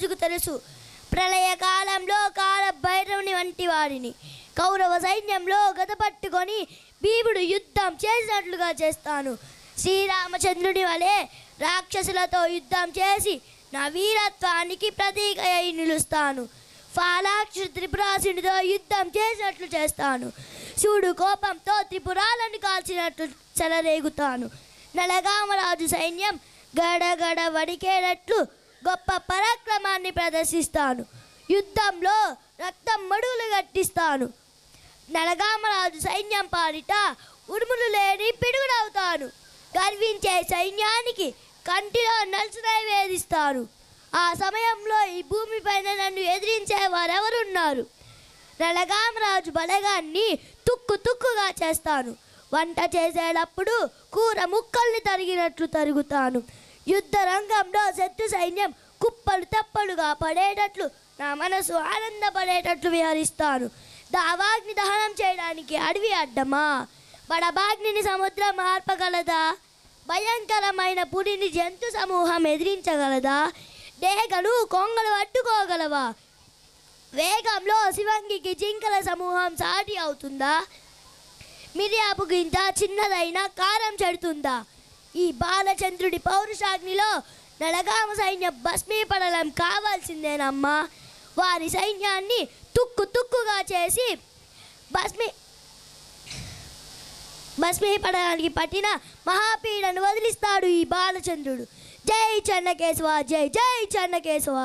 రాజుకు తెలుసు. ప్రళయకాలంలో కాల భైరవుని వంటి వాడిని కౌరవ సైన్యంలో గదపట్టుకొని భీముడు యుద్ధం చేసినట్లుగా చేస్తాను. శ్రీరామచంద్రుడి వలె రాక్షసులతో యుద్ధం చేసి నా వీరత్వానికి ప్రతీక అయి నిలుస్తాను. ఫాలాక్ష త్రిపురాసునితో యుద్ధం చేసినట్లు చేస్తాను. శివుడు కోపంతో త్రిపురాలను కాల్చినట్లు చెలరేగుతాను. నలగామరాజు సైన్యం గడగడ వడికేటట్లు గొప్ప పరాక్రమాన్ని ప్రదర్శిస్తాను. యుద్ధంలో రక్తం మడుగులు గట్టిస్తాను. నలగామరాజు సైన్యం పాలిట ఉరుములు లేని పిడుగునవుతాను. గర్వించే సైన్యానికి కంటిలో నలుసునై వేధిస్తాను. ఆ సమయంలో ఈ భూమిపైన నన్ను ఎదిరించే వారెవరున్నారు? నలగామరాజు బలగాన్ని తుక్కు తుక్కుగా చేస్తాను. వంట చేసేటప్పుడు కూర ముక్కల్ని తరిగినట్లు తరుగుతాను. యుద్ధ రంగంలో శత్రు సైన్యం కుప్పలు తెప్పలుగా పడేటట్లు నా మనసు ఆనందపడేటట్లు విహరిస్తాను. దావాగ్ని దహనం చేయడానికి అడవి అడ్డమా? బడబాగ్నిని సముద్రం ఆర్పగలదా? భయంకరమైన పులిని జంతు సమూహం ఎదిరించగలదా? డేగలు కొంగలు అడ్డుకోగలవా? వేగంలో శివంగికి జింకల సమూహం సాటి అవుతుందా? మిరియాపు గింజ చిన్నదైన కారం చెడుతుందా? ఈ బాలచంద్రుడి పౌరుషాగ్నిలో నలగామ సైన్యం భస్మీపడలం కావాల్సిందేనమ్మా. వారి సైన్యాన్ని తుక్కు తుక్కుగా చేసి భస్మీపడడానికి పట్టిన మహాపీడను వదిలిస్తాడు ఈ బాలచంద్రుడు. జై చెన్నకేశవ, జై జై చెన్నకేశవ.